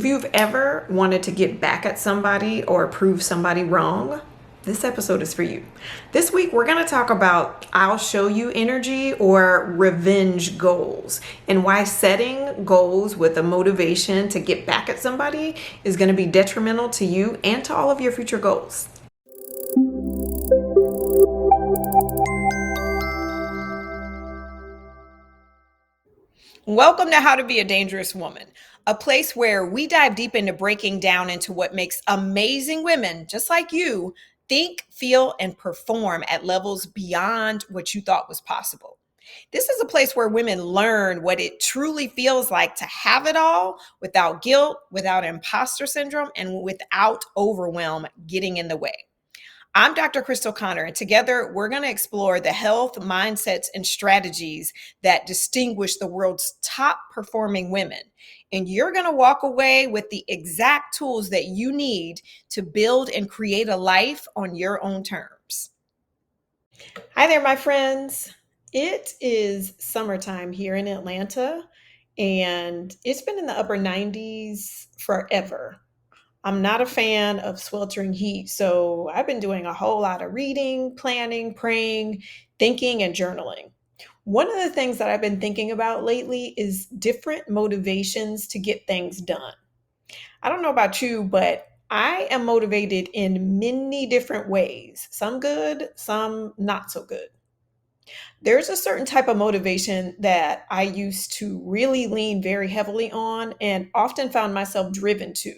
If you've ever wanted to get back at somebody or prove somebody wrong, this episode is for you. This week, we're going to talk about I'll show you energy or revenge goals and why setting goals with a motivation to get back at somebody is going to be detrimental to you and to all of your future goals. Welcome to How to Be a Dangerous Woman, a place where we dive deep into breaking down into what makes amazing women just like you think, feel, and perform at levels beyond what you thought was possible. This is a place where women learn what it truly feels like to have it all without guilt, without imposter syndrome, and without overwhelm getting in the way. I'm Dr. Crystal Connor, and together we're going to explore the health, mindsets, and strategies that distinguish the world's top performing women. And you're going to walk away with the exact tools that you need to build and create a life on your own terms. Hi there, my friends. It is summertime here in Atlanta, and it's been in the upper 90s forever. I'm not a fan of sweltering heat, so I've been doing a whole lot of reading, planning, praying, thinking, and journaling. One of the things that I've been thinking about lately is different motivations to get things done. I don't know about you, but I am motivated in many different ways, some good, some not so good. There's a certain type of motivation that I used to really lean very heavily on and often found myself driven to,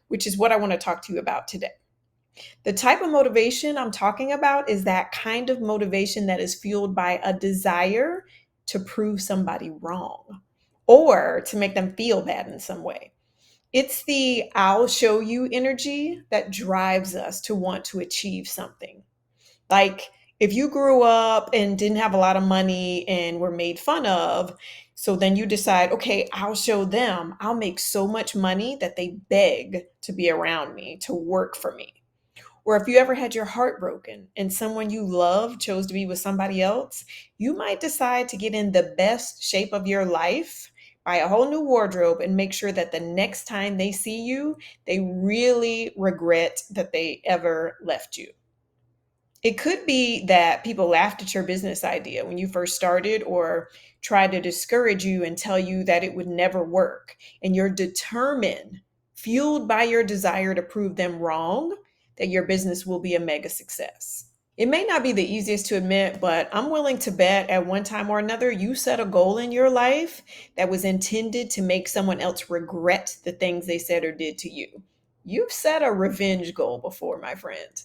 which is what I want to talk to you about today. The type of motivation I'm talking about is that kind of motivation that is fueled by a desire to prove somebody wrong or to make them feel bad in some way. It's the I'll show you energy that drives us to want to achieve something. Like if you grew up and didn't have a lot of money and were made fun of, so then you decide, okay, I'll show them. I'll make so much money that they beg to be around me, to work for me. Or if you ever had your heart broken and someone you love chose to be with somebody else, you might decide to get in the best shape of your life, buy a whole new wardrobe, and make sure that the next time they see you, they really regret that they ever left you. It could be that people laughed at your business idea when you first started or tried to discourage you and tell you that it would never work. And you're determined, fueled by your desire to prove them wrong, that your business will be a mega success. It may not be the easiest to admit, but I'm willing to bet at one time or another you set a goal in your life that was intended to make someone else regret the things they said or did to you. You've set a revenge goal before, my friend.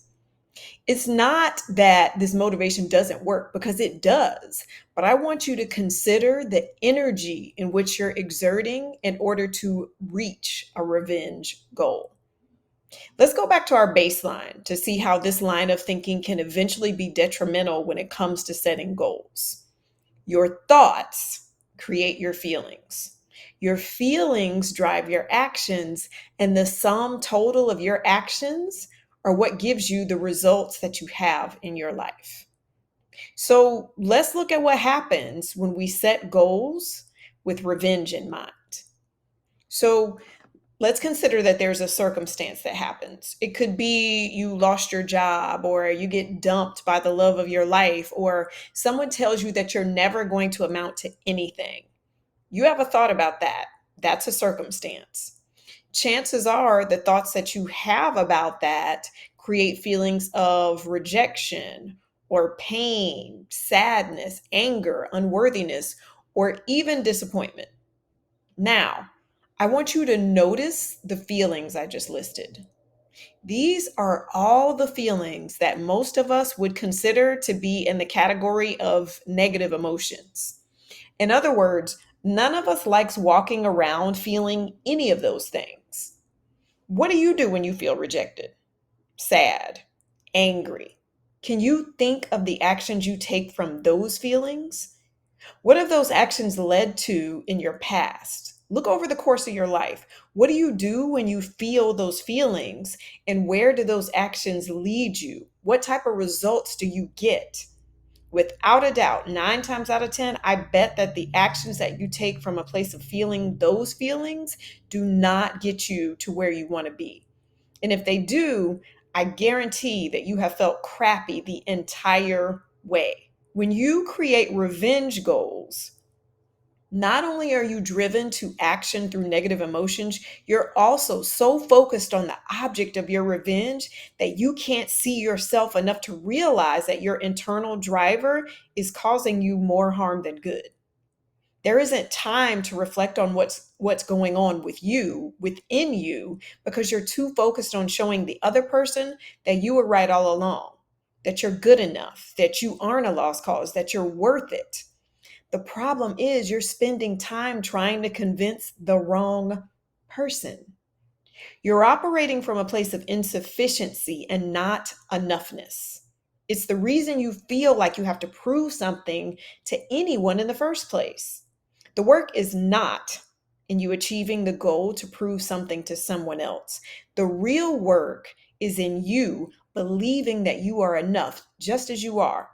It's not that this motivation doesn't work because it does, but I want you to consider the energy in which you're exerting in order to reach a revenge goal. Let's go back to our baseline to see how this line of thinking can eventually be detrimental when it comes to setting goals. Your thoughts create your feelings. Your feelings drive your actions, and the sum total of your actions are what gives you the results that you have in your life. So let's look at what happens when we set goals with revenge in mind. So let's consider that there's a circumstance that happens. It could be you lost your job, or you get dumped by the love of your life, or someone tells you that you're never going to amount to anything. You have a thought about that. That's a circumstance. Chances are the thoughts that you have about that create feelings of rejection or pain, sadness, anger, unworthiness, or even disappointment. Now, I want you to notice the feelings I just listed. These are all the feelings that most of us would consider to be in the category of negative emotions. In other words, none of us likes walking around feeling any of those things. What do you do when you feel rejected, sad, angry? Can you think of the actions you take from those feelings? What have those actions led to in your past? Look over the course of your life. What do you do when you feel those feelings, and where do those actions lead you? What type of results do you get? Without a doubt, 9 times out of 10, I bet that the actions that you take from a place of feeling those feelings do not get you to where you want to be. And if they do, I guarantee that you have felt crappy the entire way. When you create revenge goals, not only are you driven to action through negative emotions, you're also so focused on the object of your revenge that you can't see yourself enough to realize that your internal driver is causing you more harm than good. There isn't time to reflect on what's going on with you, within you, because you're too focused on showing the other person that you were right all along, that you're good enough, that you aren't a lost cause, that you're worth it. The problem is you're spending time trying to convince the wrong person. You're operating from a place of insufficiency and not enoughness. It's the reason you feel like you have to prove something to anyone in the first place. The work is not in you achieving the goal to prove something to someone else. The real work is in you believing that you are enough just as you are,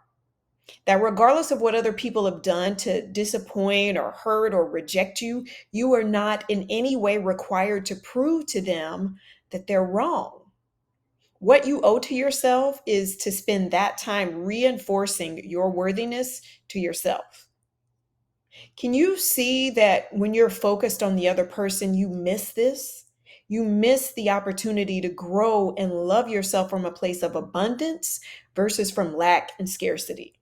that regardless of what other people have done to disappoint or hurt or reject you, you are not in any way required to prove to them that they're wrong. What you owe to yourself is to spend that time reinforcing your worthiness to yourself. Can you see that when you're focused on the other person, you miss this? You miss the opportunity to grow and love yourself from a place of abundance versus from lack and scarcity.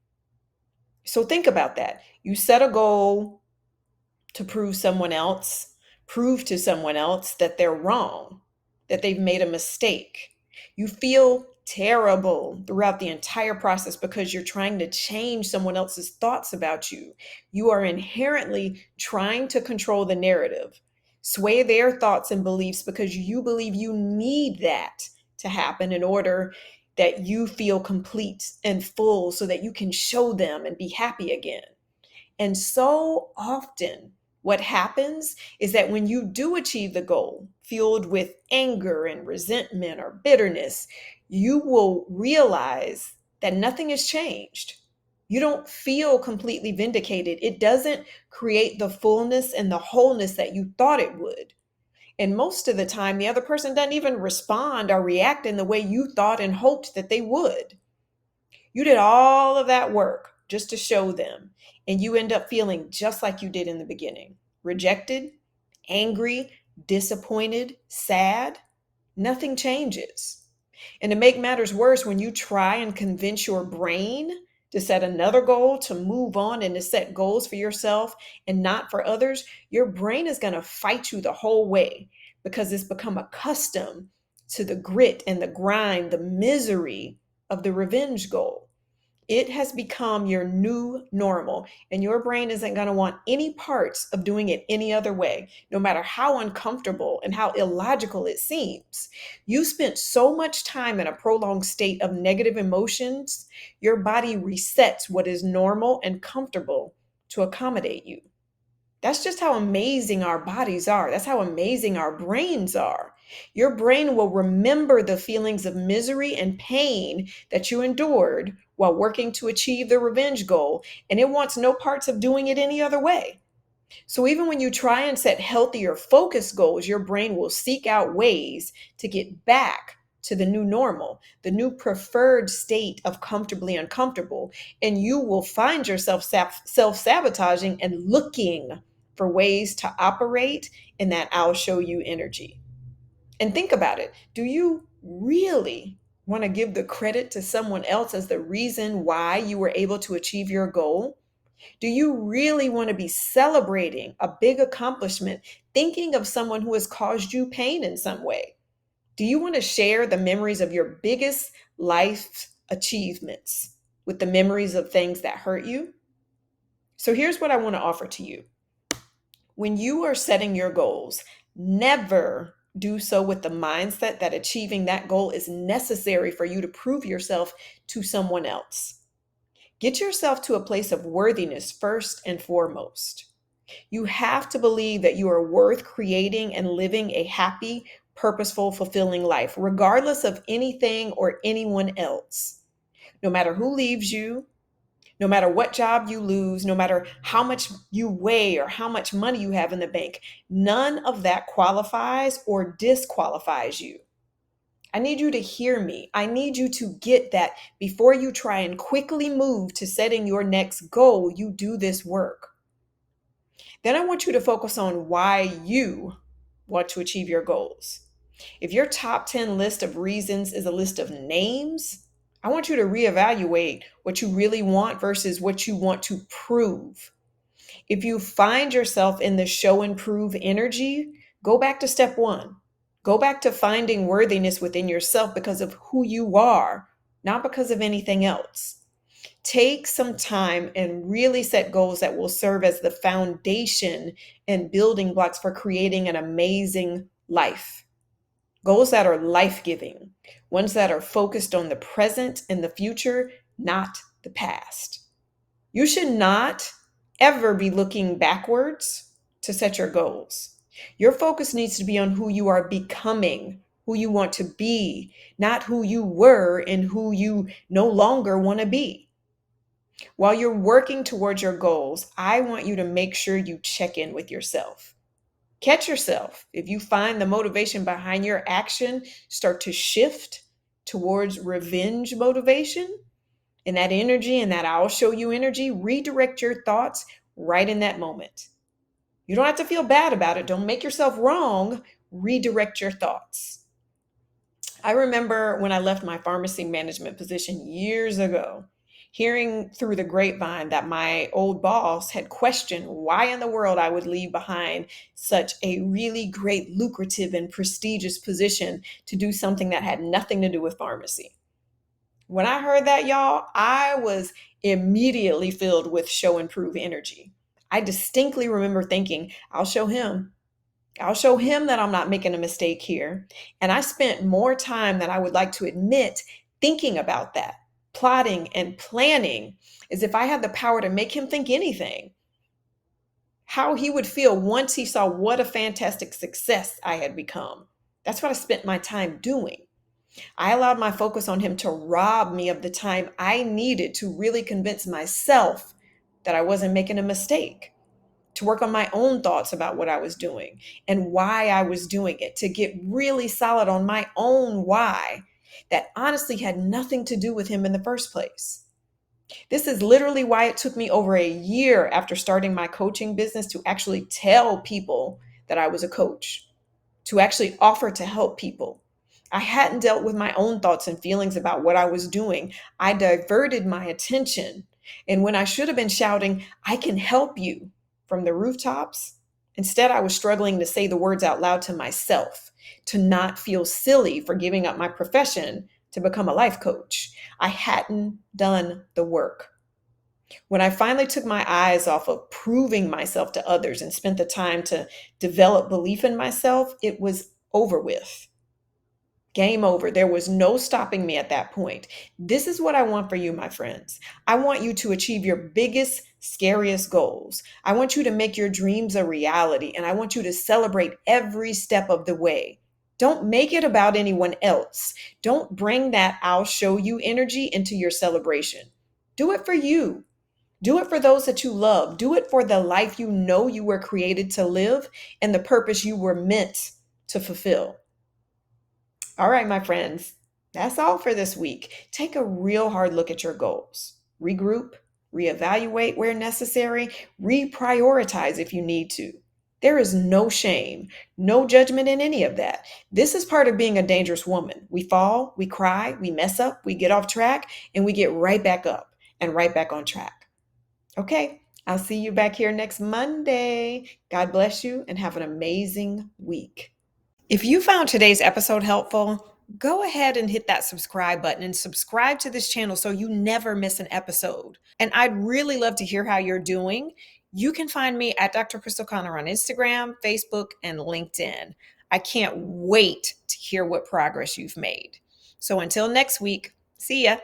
So think about that. You set a goal to prove to someone else that they're wrong, that they've made a mistake. You feel terrible throughout the entire process because you're trying to change someone else's thoughts about you. You are inherently trying to control the narrative, sway their thoughts and beliefs because you believe you need that to happen in order that you feel complete and full so that you can show them and be happy again. And so often, what happens is that when you do achieve the goal, fueled with anger and resentment or bitterness, you will realize that nothing has changed. You don't feel completely vindicated. It doesn't create the fullness and the wholeness that you thought it would. And most of the time, the other person doesn't even respond or react in the way you thought and hoped that they would. You did all of that work just to show them, and you end up feeling just like you did in the beginning: rejected, angry, disappointed, sad. Nothing changes. And to make matters worse, when you try and convince your brain to set another goal, to move on, and to set goals for yourself and not for others, your brain is going to fight you the whole way because it's become accustomed to the grit and the grind, the misery of the revenge goal. It has become your new normal, and your brain isn't going to want any parts of doing it any other way, no matter how uncomfortable and how illogical it seems. You spent so much time in a prolonged state of negative emotions, your body resets what is normal and comfortable to accommodate you. That's just how amazing our bodies are. That's how amazing our brains are. Your brain will remember the feelings of misery and pain that you endured while working to achieve the revenge goal, and it wants no parts of doing it any other way. So even when you try and set healthier focus goals, your brain will seek out ways to get back to the new normal, the new preferred state of comfortably uncomfortable, and you will find yourself self-sabotaging and looking for ways to operate in that "I'll show you" energy. And think about it. Do you really want to give the credit to someone else as the reason why you were able to achieve your goal? Do you really want to be celebrating a big accomplishment, thinking of someone who has caused you pain in some way? Do you want to share the memories of your biggest life achievements with the memories of things that hurt you? So here's what I want to offer to you. When you are setting your goals, never do so with the mindset that achieving that goal is necessary for you to prove yourself to someone else. Get yourself to a place of worthiness first and foremost. You have to believe that you are worth creating and living a happy, purposeful, fulfilling life, regardless of anything or anyone else. No matter who leaves you, No matter what job you lose, no matter how much you weigh or how much money you have in the bank, none of that qualifies or disqualifies you. I need you to hear me. I need you to get that before you try and quickly move to setting your next goal, you do this work. Then I want you to focus on why you want to achieve your goals. If your top 10 list of reasons is a list of names, I want you to reevaluate what you really want versus what you want to prove. If you find yourself in the show and prove energy, go back to step one. Go back to finding worthiness within yourself because of who you are, not because of anything else. Take some time and really set goals that will serve as the foundation and building blocks for creating an amazing life. Goals that are life giving, ones that are focused on the present and the future, not the past. You should not ever be looking backwards to set your goals. Your focus needs to be on who you are becoming, who you want to be, not who you were and who you no longer want to be. While you're working towards your goals, I want you to make sure you check in with yourself. Catch yourself. If you find the motivation behind your action start to shift towards revenge motivation, and that energy and that I'll show you energy, redirect your thoughts right in that moment. You don't have to feel bad about it. Don't make yourself wrong. Redirect your thoughts. I remember when I left my pharmacy management position years ago, hearing through the grapevine that my old boss had questioned why in the world I would leave behind such a really great, lucrative, and prestigious position to do something that had nothing to do with pharmacy. When I heard that, y'all, I was immediately filled with show and prove energy. I distinctly remember thinking, I'll show him. I'll show him that I'm not making a mistake here. And I spent more time than I would like to admit thinking about that, plotting and planning as if I had the power to make him think anything. How he would feel once he saw what a fantastic success I had become. That's what I spent my time doing. I allowed my focus on him to rob me of the time I needed to really convince myself that I wasn't making a mistake, to work on my own thoughts about what I was doing and why I was doing it, to get really solid on my own why that honestly had nothing to do with him in the first place. This is literally why it took me over a year after starting my coaching business to actually tell people that I was a coach, to actually offer to help people. I hadn't dealt with my own thoughts and feelings about what I was doing. I diverted my attention. And when I should have been shouting, I can help you from the rooftops, instead I was struggling to say the words out loud to myself, to not feel silly for giving up my profession to become a life coach. I hadn't done the work. When I finally took my eyes off of proving myself to others and spent the time to develop belief in myself, it was over with. Game over. There was no stopping me at that point. This is what I want for you, my friends. I want you to achieve your biggest, scariest goals. I want you to make your dreams a reality, and I want you to celebrate every step of the way. Don't make it about anyone else. Don't bring that I'll show you energy into your celebration. Do it for you. Do it for those that you love. Do it for the life you know you were created to live and the purpose you were meant to fulfill. All right, my friends, that's all for this week. Take a real hard look at your goals. Regroup, reevaluate where necessary, reprioritize if you need to. There is no shame, no judgment in any of that. This is part of being a dangerous woman. We fall, we cry, we mess up, we get off track, and we get right back up and right back on track. Okay, I'll see you back here next Monday. God bless you and have an amazing week. If you found today's episode helpful, go ahead and hit that subscribe button and subscribe to this channel so you never miss an episode. And I'd really love to hear how you're doing. You can find me at Dr. Crystal Connor on Instagram, Facebook, and LinkedIn. I can't wait to hear what progress you've made. So until next week, see ya.